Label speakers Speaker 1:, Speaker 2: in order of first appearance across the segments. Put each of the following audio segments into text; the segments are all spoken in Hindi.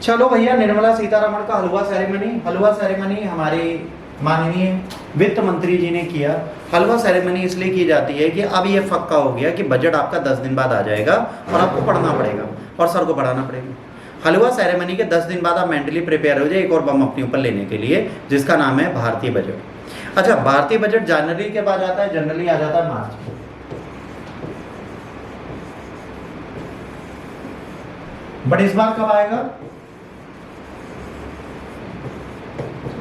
Speaker 1: चलो भैया, निर्मला सीतारमण का हलवा सेरेमनी हमारे माननीय वित्त मंत्री जी ने किया। हलवा सेरेमनी इसलिए की जाती है कि अब ये पक्का हो गया कि बजट आपका 10 दिन बाद आ जाएगा और आपको पढ़ना पड़ेगा और सर को पढ़ाना पड़ेगा। हलवा सेरेमनी के 10 दिन बाद आप मेंटली प्रिपेयर हो जाए एक और बम अपने ऊपर लेने के लिए, जिसका नाम है भारतीय बजट। अच्छा, भारतीय बजट जनवरी के बाद आता है, जनरली आ जाता है मार्च में। बट इस बार कब आएगा?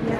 Speaker 1: या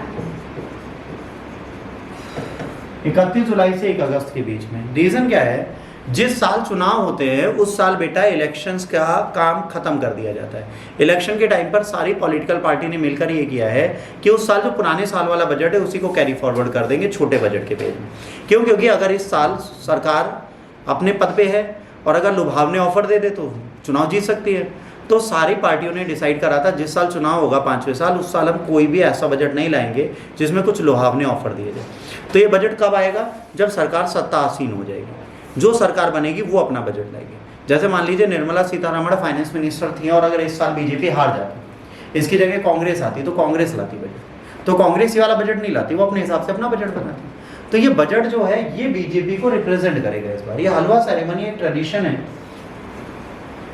Speaker 1: 31 जुलाई से 1 अगस्त के बीच में। रीजन क्या है? जिस साल चुनाव होते हैं उस साल बेटा इलेक्शंस का काम खत्म कर दिया जाता है। इलेक्शन के टाइम पर सारी पॉलिटिकल पार्टी ने मिलकर ये किया है कि उस साल जो पुराने साल वाला बजट है उसी को कैरी फॉरवर्ड कर देंगे छोटे बजट के पेज में। क्यों? क्योंकि अगर इस साल सरकार अपने पद पे है और अगर लुभावने ऑफर दे दे तो चुनाव जीत सकती है। तो सारी पार्टियों ने डिसाइड करा था जिस साल चुनाव होगा 5वें साल, उस साल हम कोई भी ऐसा बजट नहीं लाएंगे जिसमें कुछ लुभावने ऑफर दिए जाए। तो ये बजट कब आएगा? जब सरकार सत्ता आसीन हो जाएगी। जो सरकार बनेगी वो अपना बजट लाएगी। जैसे मान लीजिए निर्मला सीतारमण फाइनेंस मिनिस्टर थी और अगर इस साल बीजेपी हार जाती, इसकी जगह कांग्रेस आती, तो कांग्रेस लाती बजट। तो कांग्रेस ये वाला बजट नहीं लाती, वो अपने हिसाब से अपना बजट बनाती। तो ये बजट जो है ये बीजेपी को रिप्रेजेंट करेगा इस बार। ये हलवा सेरेमनी एक ट्रेडिशन है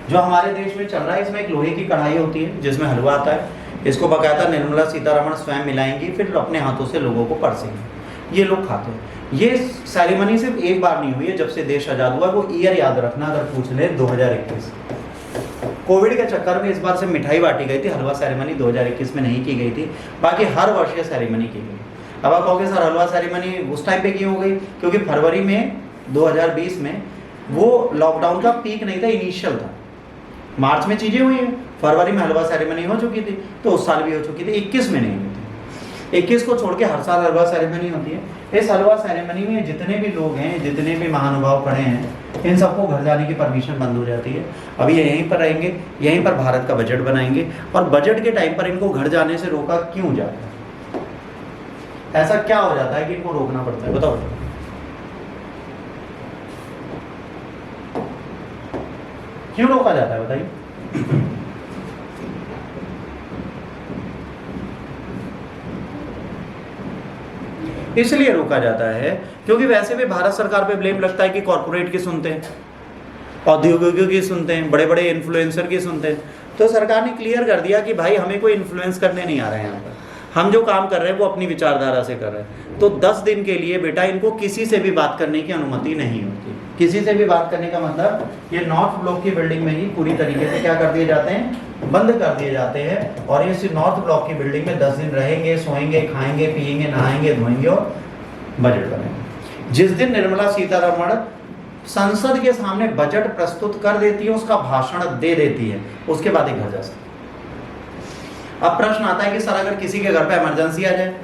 Speaker 1: जो हमारे देश में चल रहा है। इसमें एक लोहे की कढ़ाई होती है जिसमें हलवा आता है। इसको बकायदा निर्मला सीतारमण स्वयं मिलाएंगी, फिर अपने हाथों से लोगों को परसेंगे, ये लोग खाते हैं। ये सेरेमनी सिर्फ एक बार नहीं हुई है जब से देश आज़ाद हुआ। वो ईयर याद रखना अगर पूछ ले 2021। कोविड के चक्कर में इस बार से मिठाई बांटी गई थी, हलवा सेरेमनी 2021 में नहीं की गई थी। बाकी हर वर्ष ये सेरेमनी की गई। अब आप कहोगे सर हलवा सेरेमनी उस टाइम पे क्यों हो गई? क्योंकि फरवरी में 2020 में वो लॉकडाउन का पीक नहीं था, इनिशियल था। मार्च में चीज़ें हुई हैं, फरवरी में हलवा सेरेमनी हो चुकी थी, तो उस साल भी हो चुकी थी। 21 में नहीं हुई थी। 21 को छोड़ के हर साल हलवा सेरेमनी होती है। इस हलवा सेरेमनी में जितने भी लोग हैं, जितने भी महानुभाव खड़े हैं, इन सबको घर जाने की परमिशन बंद हो जाती है। अभी ये यहीं पर रहेंगे, यहीं पर भारत का बजट बनाएंगे। और बजट के टाइम पर इनको घर जाने से रोका क्यों जाता है? ऐसा क्या हो जाता है कि इनको रोकना पड़ता है? बताओ। क्यों रोका जाता है बताइए? इसलिए रोका जाता है क्योंकि वैसे भी भारत सरकार पे ब्लेम लगता है कि कॉर्पोरेट की सुनते हैं, औद्योगिकों की सुनते हैं, बड़े बड़े इन्फ्लुएंसर की सुनते हैं। तो सरकार ने क्लियर कर दिया कि भाई हमें कोई इन्फ्लुएंस करने नहीं आ रहे हैं यहाँ पर। हम जो काम कर रहे हैं वो अपनी विचारधारा से कर रहे हैं। तो 10 दिन के लिए बेटा इनको किसी से भी बात करने की अनुमति नहीं होती। किसी से भी बात करने का मतलब ये नॉर्थ ब्लॉक की बिल्डिंग में ही पूरी तरीके से क्या कर दिए जाते हैं? बंद कर दिए जाते हैं। और ये नॉर्थ ब्लॉक की बिल्डिंग में 10 दिन रहेंगे, सोएंगे, खाएंगे, पिएंगे, नहाएंगे, धोएंगे और बजट बनाएंगे। जिस दिन निर्मला सीतारमण संसद के सामने बजट प्रस्तुत कर देती है, उसका भाषण दे देती है, उसके बाद ही घर जा सकती। अब प्रश्न आता है कि सर अगर किसी के घर पे इमरजेंसी आ जाए,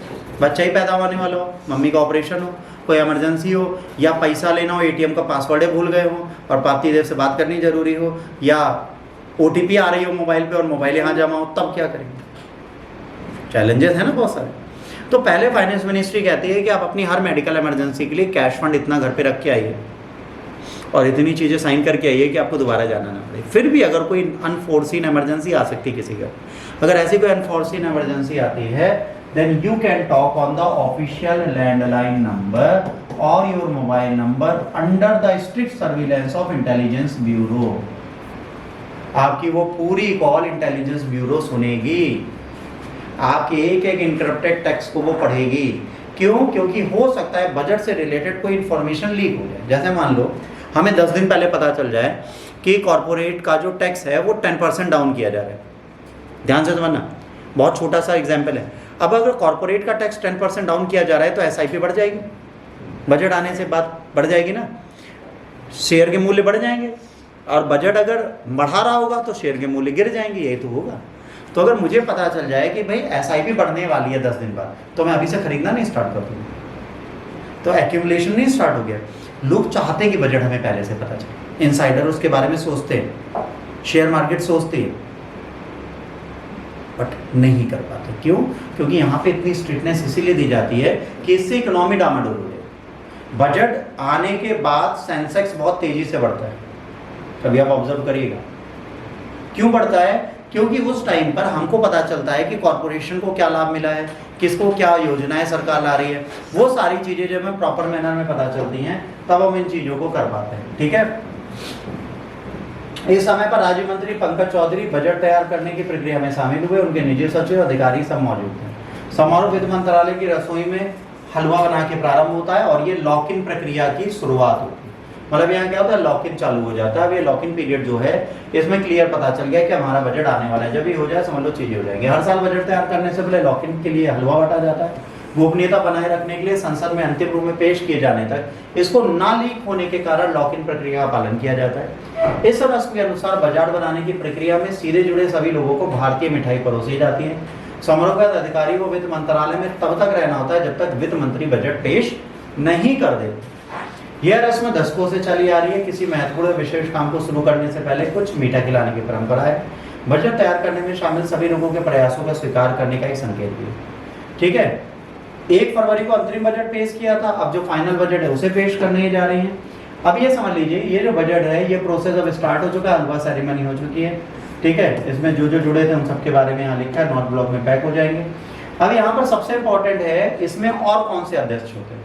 Speaker 1: बच्चा ही पैदा होने वाला हो, मम्मी का ऑपरेशन हो, कोई इमरजेंसी हो, या पैसा लेना हो, एटीएम का पासवर्ड भूल गए हो और पार्टी देव से बात करनी जरूरी हो, या ओटीपी आ रही हो मोबाइल पे और मोबाइल यहाँ जमा हो, तब क्या करेंगे? चैलेंजेस है ना बहुत सारे। तो पहले फाइनेंस मिनिस्ट्री कहती है कि आप अपनी हर मेडिकल इमरजेंसी के लिए कैश फंड इतना घर पे रख के आइए और इतनी चीज़ें साइन करके आइए कि आपको दोबारा जाना ना पड़े। फिर भी अगर कोई अनफोर्सीन इमरजेंसी आ सकती है किसी का, अगर ऐसी कोई अनफोर्सीन इमरजेंसी आती है, then you can talk on the official landline number or your mobile number under the strict surveillance of intelligence bureau। आपकी वो पूरी कॉल इंटेलिजेंस ब्यूरो सुनेगी, आपके एक एक इंटरप्टेड टेक्स्ट को वो पढ़ेगी। क्यों? क्योंकि हो सकता है बजट से रिलेटेड कोई इन्फॉर्मेशन लीक हो जाए। जैसे मान लो हमें 10 दिन पहले पता चल जाए कि कॉर्पोरेट का जो टैक्स है वो 10% डाउन किया जा रहा है। ध्यान से समझना, बहुत छोटा सा एग्जाम्पल है। अब अगर कॉर्पोरेट का टैक्स 10% डाउन किया जा रहा है तो एसआईपी बढ़ जाएगी, बजट आने से बात बढ़ जाएगी ना, शेयर के मूल्य बढ़ जाएंगे। और बजट अगर बढ़ा रहा होगा तो शेयर के मूल्य गिर जाएंगे, यही तो होगा। तो अगर मुझे पता चल जाए कि भाई एसआईपी बढ़ने वाली है 10 दिन बाद, तो मैं अभी से खरीदना नहीं स्टार्ट कर दूँगा, तो एक्यूमुलेशन नहीं स्टार्ट हो गया। लोग चाहते हैं कि बजट हमें पहले से पता चले, इनसाइडर उसके बारे में सोचते हैं, शेयर मार्केट सोचती है, बट नहीं कर पाते। क्यों? क्योंकि यहाँ पे इतनी स्ट्रिक्टनेस इसीलिए दी जाती है कि इससे इकोनॉमी डामाडोल हो जाए। बजट आने के बाद सेंसेक्स बहुत तेजी से बढ़ता है, कभी आप ऑब्जर्व करिएगा। क्यों बढ़ता है? क्योंकि उस टाइम पर हमको पता चलता है कि कॉरपोरेशन को क्या लाभ मिला है, किसको क्या योजनाएं सरकार ला रही है, वो सारी चीज़ें जब हमें प्रॉपर मैनर में पता चलती हैं तब हम इन चीज़ों को कर पाते हैं। ठीक है, इस समय पर राज्य मंत्री पंकज चौधरी बजट तैयार करने की प्रक्रिया में शामिल हुए। उनके निजी सचिव अधिकारी सब मौजूद थे। समारोह वित्त मंत्रालय की रसोई में हलवा बना के प्रारंभ होता है और ये लॉक इन प्रक्रिया की शुरुआत होती है। मतलब यहाँ क्या होता है, लॉक इन चालू हो जाता है। अब ये लॉक इन पीरियड जो है इसमें क्लियर पता चल गया कि हमारा बजट आने वाला है। जब ये हो जाए समझ लो चीजें हो जाएंगी। हर साल बजट तैयार करने से पहले लॉक इन के लिए हलवा बांटा जाता है। गोपनीयता बनाए रखने के लिए संसद में अंतिम रूप में पेश किए जाने तक इसको ना लीक होने के कारण लॉक इन प्रक्रिया का पालन किया जाता है। इस रस्म के अनुसार बजट बनाने की प्रक्रिया में सीधे जुड़े सभी लोगों को भारतीय मिठाई परोसी जाती है। समारोह के अधिकारी को वित्त मंत्रालय में तब तक रहना होता है जब तक वित्त मंत्री बजट पेश नहीं कर देते। यह रस्म दशकों से चली आ रही है। किसी महत्वपूर्ण विशेष काम को शुरू करने से पहले कुछ मीठा खिलाने की परंपरा है। बजट तैयार करने में शामिल सभी लोगों के प्रयासों का स्वीकार करने का एक संकेत भी है। ठीक है, 1 फरवरी को अंतरिम बजट पेश किया था। अब जो फाइनल बजट है उसे पेश करने जा रही हैं। अब ये समझ लीजिए, ये जो बजट है ये प्रोसेस अब स्टार्ट हो चुका है। हलवा सेरेमनी हो चुकी है। ठीक है, इसमें जो जो जुड़े थे उन सबके बारे में यहाँ लिखा है, नोट ब्लॉक में पैक हो जाएंगे। अब यहाँ पर सबसे इंपॉर्टेंट है इसमें और कौन से अध्यक्ष होते हैं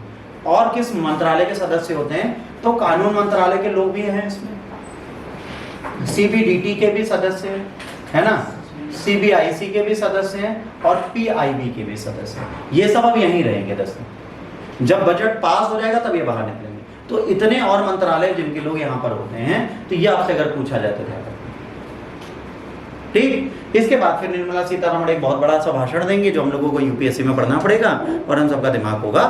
Speaker 1: और किस मंत्रालय के सदस्य होते हैं। तो कानून मंत्रालय के लोग भी हैं इसमें, सीबीडीटी के भी सदस्य हैं, है ना, सीबीआईसी के भी सदस्य हैं और पीआईबी के भी सदस्य हैं। ये सब अब यहीं रहेंगे 10 दिन। जब बजट पास हो जाएगा तब ये बाहर निकलेंगे। तो इतने और मंत्रालय जिनके लोग यहाँ पर होते हैं, तो ये आपसे अगर पूछा जाए तो क्या करते हैं। ठीक, इसके बाद फिर निर्मला सीतारमण एक बहुत बड़ा सा भाषण देंगे जो हम लोगों को यूपीएससी में पढ़ना पड़ेगा और हम सबका दिमाग होगा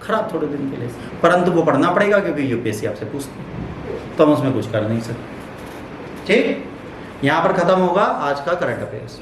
Speaker 1: खराब थोड़े दिन के लिए, परंतु वो पढ़ना पड़ेगा क्योंकि यूपीएससी आपसे पूछती है, तो हम उसमें कुछ कर नहीं सकते। ठीक, यहाँ पर खत्म होगा आज का करंट अफेयर्स।